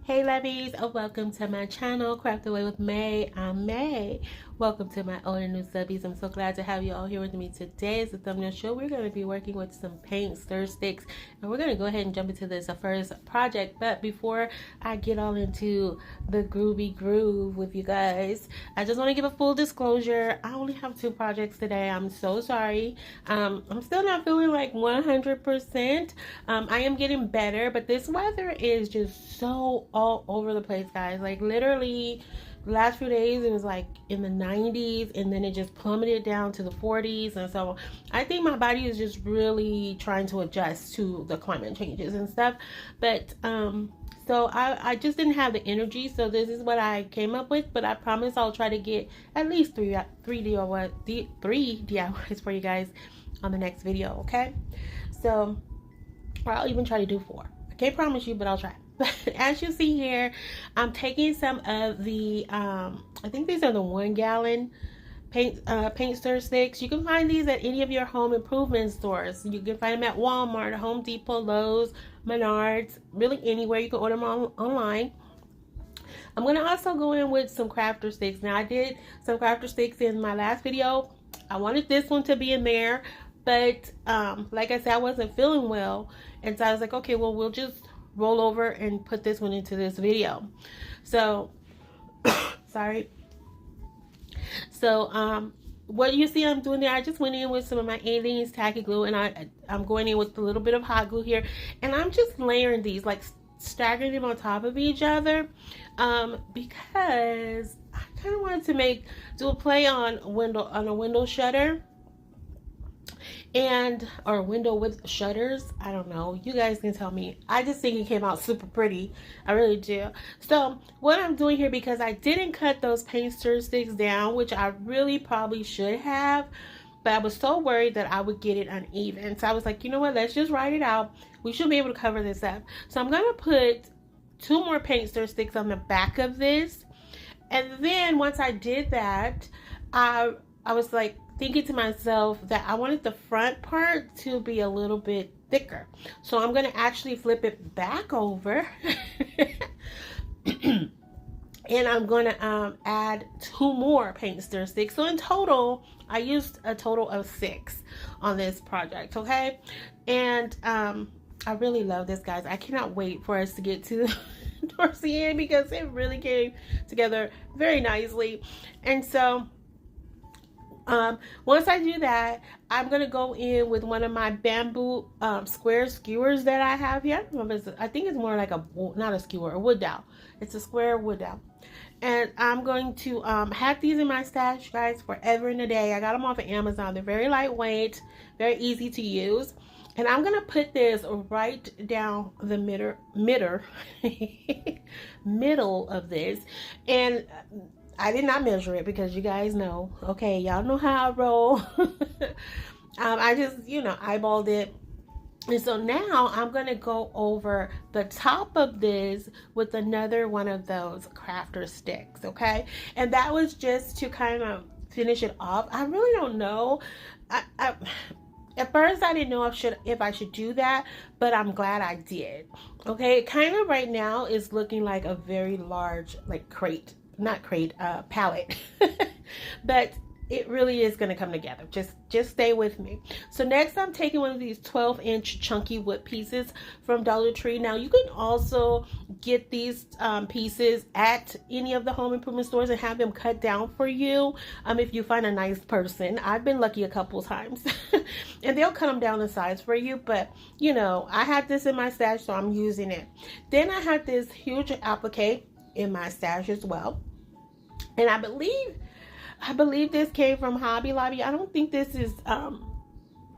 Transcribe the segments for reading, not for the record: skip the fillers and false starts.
Hey lovies, welcome to my channel, Craft Away with May. I'm May. Welcome to my old and new subbies. I'm so glad to have you all here with me today. As a thumbnail show, we're going to be working with some paint stir sticks, and we're going to go ahead and jump into this first project. But before I get all into the groovy groove with you guys, I just want to give a full disclosure. I only have 2 projects today. I'm so sorry. I'm still not feeling like 100%. I am getting better, but this weather is just so all over the place, guys. Like literally the last few days it was like in the 90s, and then it just plummeted down to the 40s. And so I think my body is just really trying to adjust to the climate changes and stuff. But so I just didn't have the energy, so this is what I came up with. But I promise I'll try to get at least three DIYs for you guys on the next video, okay? So, or I'll even try to do 4. I can't promise you, but I'll try. As you see here, I'm taking some of the I think these are the 1 gallon paint stir sticks. You can find these at any of your home improvement stores. You can find them at Walmart, Home Depot, Lowe's, Menards, really anywhere. You can order them online. I'm going to also go in with some crafter sticks. Now I did some crafter sticks in my last video. I wanted this one to be in there, but like I said, I wasn't feeling well, and so I was like, okay, well, we'll just roll over and put this one into this video. So sorry. So what you see I'm doing there, I just went in with some of my Aleene's tacky glue, and I'm going in with a little bit of hot glue here, and I'm just layering these, like staggering them on top of each other, because I kind of wanted to do a play on a window shutter, or window with shutters. I don't know, you guys can tell me. I just think it came out super pretty. I really do. So what I'm doing here, because I didn't cut those paint stir sticks down, which I really probably should have, but I was so worried that I would get it uneven. So I was like, you know what, let's just write it out. We should be able to cover this up. So I'm gonna put 2 more paint stir sticks on the back of this, and then once I did that, I was like thinking to myself that I wanted the front part to be a little bit thicker. So I'm going to actually flip it back over and I'm going to add 2 more paint stir sticks. So in total, I used a total of 6 on this project, okay? And I really love this, guys. I cannot wait for us to get to towards the end, because it really came together very nicely. And so once I do that, I'm going to go in with one of my bamboo square skewers that I have here. I think it's more like not a skewer, a wood dowel. It's a square wood dowel. And I'm going to have these in my stash, guys, forever and a day. I got them off of Amazon. They're very lightweight, very easy to use. And I'm going to put this right down the middle of this. And I did not measure it, because you guys know, okay, y'all know how I roll. I just, eyeballed it. And so now I'm going to go over the top of this with another one of those crafter sticks, okay? And that was just to kind of finish it off. I really don't know. At first I didn't know if I should do that, but I'm glad I did. Okay, it kind of right now is looking like a very large, like palette. But it really is going to come together. Just stay with me. So next I'm taking one of these 12-inch chunky wood pieces from Dollar Tree. Now you can also get these pieces at any of the home improvement stores and have them cut down for you if you find a nice person. I've been lucky a couple times. And they'll cut them down the size for you, but I had this in my stash, so I'm using it. Then I had this huge applique in my stash as well, and I believe this came from Hobby Lobby. I don't think this is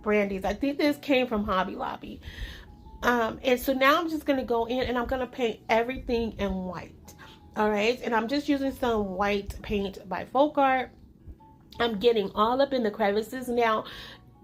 Brandy's. I think this came from Hobby Lobby. And so now I'm just going to go in and I'm going to paint everything in white. All right, and I'm just using some white paint by Folk Art. I'm getting all up in the crevices. Now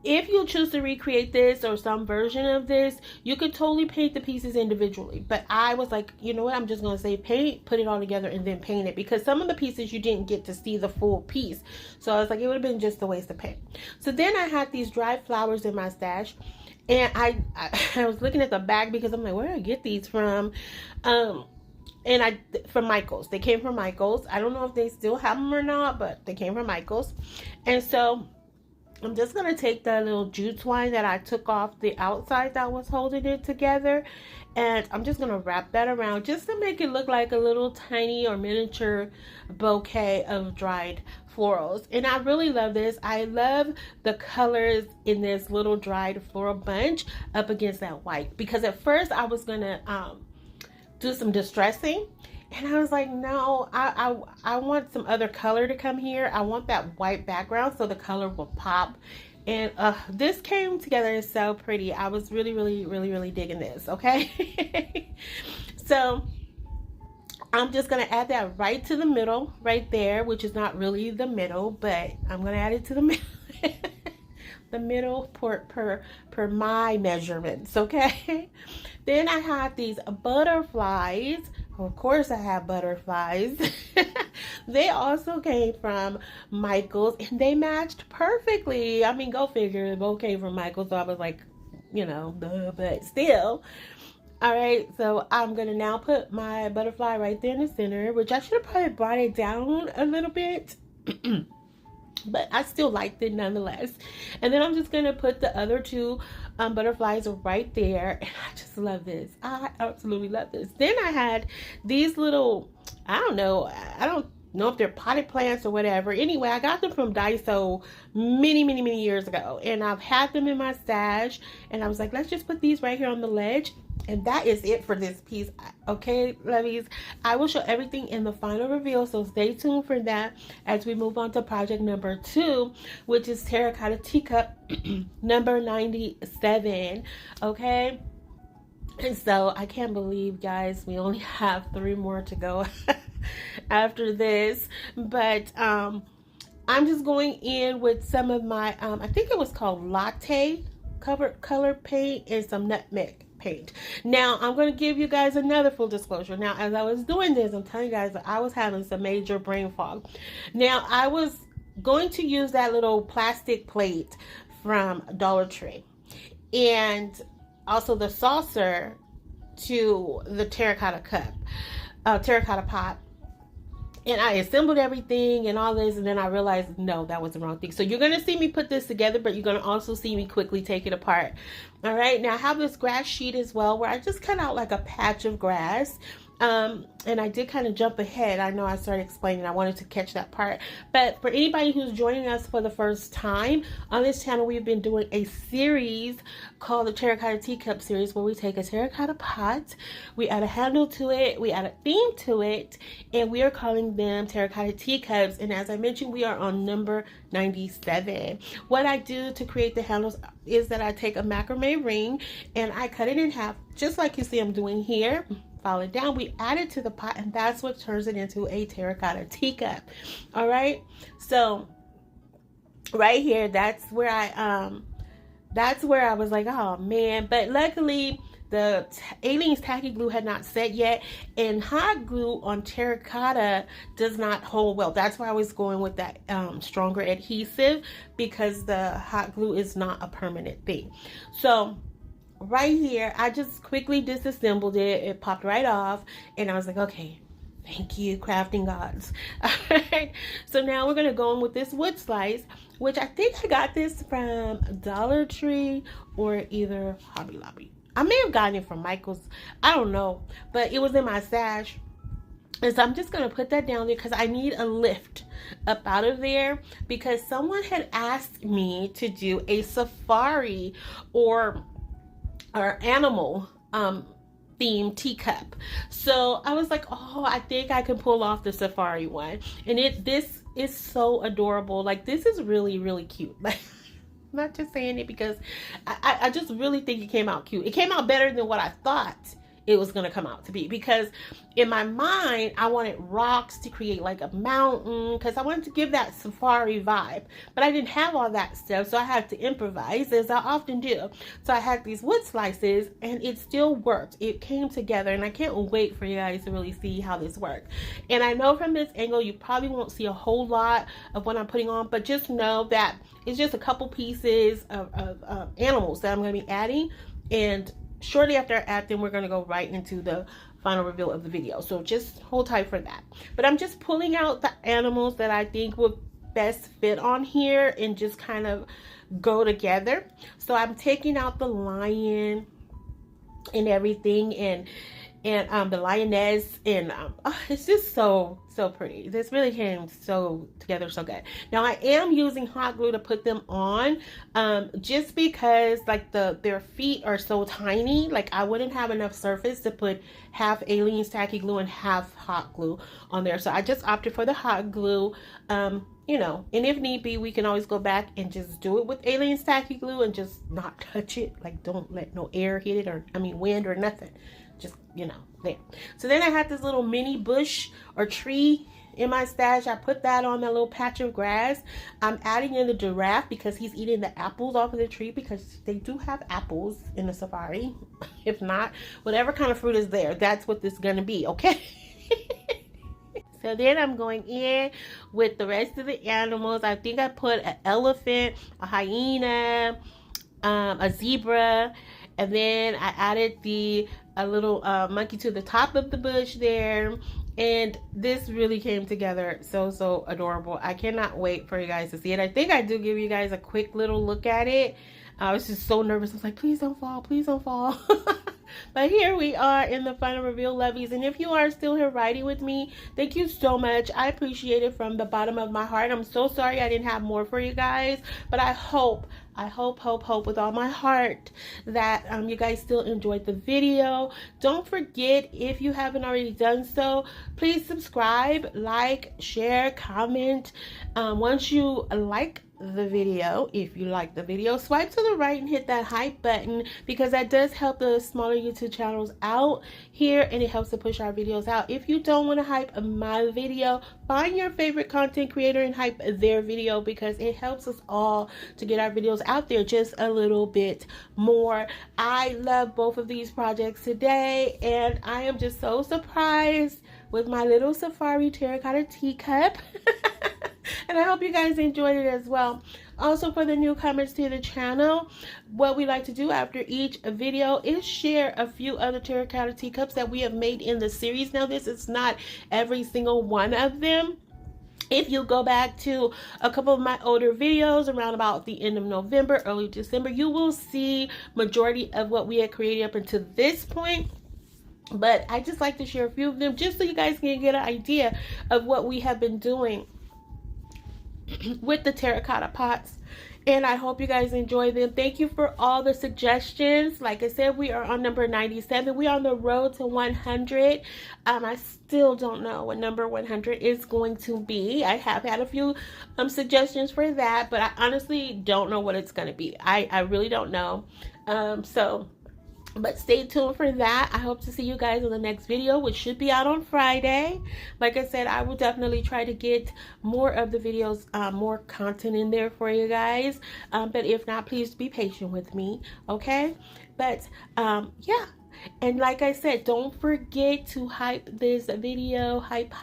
if you choose to recreate this or some version of this, you could totally paint the pieces individually. But I was like, you know what, I'm just going to say paint, put it all together, and then paint it. Because some of the pieces you didn't get to see the full piece. So I was like, it would have been just a waste of paint. So then I had these dried flowers in my stash. And I was looking at the bag because I'm like, where did I get these from? and from Michaels. They came from Michaels. I don't know if they still have them or not, but they came from Michaels. And so I'm just going to take that little jute twine that I took off the outside that was holding it together, and I'm just going to wrap that around just to make it look like a little tiny or miniature bouquet of dried florals. And I really love this. I love the colors in this little dried floral bunch up against that white, because at first I was going to do some distressing, and I was like, no, I want some other color to come here. I want that white background so the color will pop. And this came together so pretty. I was really digging this, okay? So I'm just going to add that right to the middle, right there, which is not really the middle, but I'm going to add it to the middle. The middle per my measurements, okay? Then I have these butterflies. Of course I have butterflies. They also came from Michaels, and they matched perfectly. I mean, go figure, they both came from Michaels, so I was like, you know, but still. All right, so I'm gonna now put my butterfly right there in the center, which I should have probably brought it down a little bit. But I still liked it nonetheless. And then I'm just going to put the other two butterflies right there. And I just love this. I absolutely love this. Then I had these little, I don't know if they're potted plants or whatever. Anyway, I got them from Daiso many years ago. And I've had them in my stash. And I was like, let's just put these right here on the ledge. And that is it for this piece. Okay, lovies, I will show everything in the final reveal, so stay tuned for that as we move on to project number 2, which is Terracotta Teacup number 97. Okay, and so I can't believe, guys, we only have 3 more to go after this. But I'm just going in with some of my I think it was called latte color paint and some nutmeg paint. Now I'm going to give you guys another full disclosure. Now, as I was doing this, I'm telling you guys that I was having some major brain fog. Now, I was going to use that little plastic plate from Dollar Tree, and also the saucer to the terracotta terracotta pot. And I assembled everything and all this, and then I realized, no, that was the wrong thing. So you're going to see me put this together, but you're going to also see me quickly take it apart. All right, now I have this grass sheet as well, where I just cut out like a patch of grass. And I did kind of jump ahead. I know I started explaining. I wanted to catch that part. But for anybody who's joining us for the first time, on this channel, we've been doing a series called the Terracotta Teacup series, where we take a terracotta pot, we add a handle to it, we add a theme to it, and we are calling them terracotta teacups. And as I mentioned, we are on number 97. What I do to create the handles is that I take a macrame ring and I cut it in half, just like you see I'm doing here. File it down, we add it to the pot, and that's what turns it into a terracotta teacup. All right, so right here, that's where I was like, oh man. But luckily the Aleene's tacky glue had not set yet, and hot glue on terracotta does not hold well. That's why I was going with that stronger adhesive, because the hot glue is not a permanent thing. So right here, I just quickly disassembled it. It popped right off, and I was like, okay, thank you, crafting gods. All right, so now we're gonna go in with this wood slice, which I think I got this from Dollar Tree or either Hobby Lobby. I may have gotten it from Michael's, I don't know, but it was in my stash. And so I'm just going to put that down there because I need a lift up out of there, because someone had asked me to do a safari or animal themed teacup. So I was like, oh, I think I can pull off the safari one. And this is so adorable. Like, this is really cute. Like, I'm not just saying it because I just really think it came out cute. It came out better than what I thought it was going to come out to be, because in my mind I wanted rocks to create like a mountain, because I wanted to give that safari vibe, but I didn't have all that stuff, so I had to improvise, as I often do. So I had these wood slices, and it still worked. It came together, and I can't wait for you guys to really see how this works. And I know from this angle you probably won't see a whole lot of what I'm putting on, but just know that it's just a couple pieces of animals that I'm going to be adding, and shortly after I add them, we're going to go right into the final reveal of the video. So just hold tight for that. But I'm just pulling out the animals that I think would best fit on here and just kind of go together. So I'm taking out the lion and everything, and the lioness, and oh, it's just so pretty. This really came so together so good. Now I am using hot glue to put them on, just because like their feet are so tiny. Like I wouldn't have enough surface to put half Aleene's tacky glue and half hot glue on there, so I just opted for the hot glue. You know, and if need be, we can always go back and just do it with Aleene's tacky glue and just not touch it. Like don't let no air hit it, or wind or nothing. Just, you know, there. So then I had this little mini bush or tree in my stash. I put that on that little patch of grass. I'm adding in the giraffe because he's eating the apples off of the tree, because they do have apples in the safari. If not, whatever kind of fruit is there, that's what this is going to be, okay? So then I'm going in with the rest of the animals. I think I put an elephant, a hyena, a zebra, and then I added a little monkey to the top of the bush there. And this really came together so adorable. I cannot wait for you guys to see it. I think I do give you guys a quick little look at it. I was just so nervous. I was like, please don't fall, please don't fall. But here we are in the final reveal, lovies. And if you are still here riding with me, thank you so much. I appreciate it from the bottom of my heart. I'm so sorry I didn't have more for you guys, but I hope with all my heart that you guys still enjoyed the video. Don't forget, if you haven't already done so, please subscribe, like, share, comment. Once you like the video, if you like the video, swipe to the right and hit that hype button, because that does help the smaller YouTube channels out here, and it helps to push our videos out. If you don't want to hype my video, find your favorite content creator and hype their video, because it helps us all to get our videos out there just a little bit more. I love both of these projects today, and I am just so surprised with my little safari terracotta teacup. And I hope you guys enjoyed it as well. Also, for the newcomers to the channel, what we like to do after each video is share a few other terracotta teacups that we have made in the series. Now, this is not every single one of them. If you go back to a couple of my older videos around about the end of November, early December, you will see majority of what we had created up until this point. But I just like to share a few of them just so you guys can get an idea of what we have been doing with the terracotta pots. And I hope you guys enjoy them. Thank you for all the suggestions. Like I said, we are on number 97. We are on the road to 100. I still don't know what number 100 is going to be. I have had a few suggestions for that, but I honestly don't know what it's going to be. I really don't know. But stay tuned for that. I hope to see you guys on the next video, which should be out on Friday. Like I said, I will definitely try to get more of the videos, more content in there for you guys. But if not, please be patient with me, okay? But yeah. And like I said, don't forget to hype this video. Hype.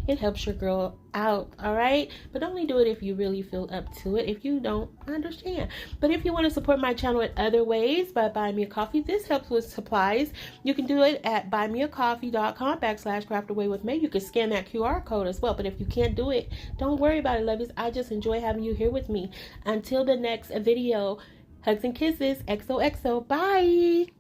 It helps your girl out, all right? But only do it if you really feel up to it. If you don't, I understand. But if you want to support my channel in other ways by buying me a coffee, this helps with supplies. You can do it at buymeacoffee.com/craftaway with May. You can scan that QR code as well. But if you can't do it, don't worry about it, lovies. I just enjoy having you here with me. Until the next video, hugs and kisses. XOXO. Bye.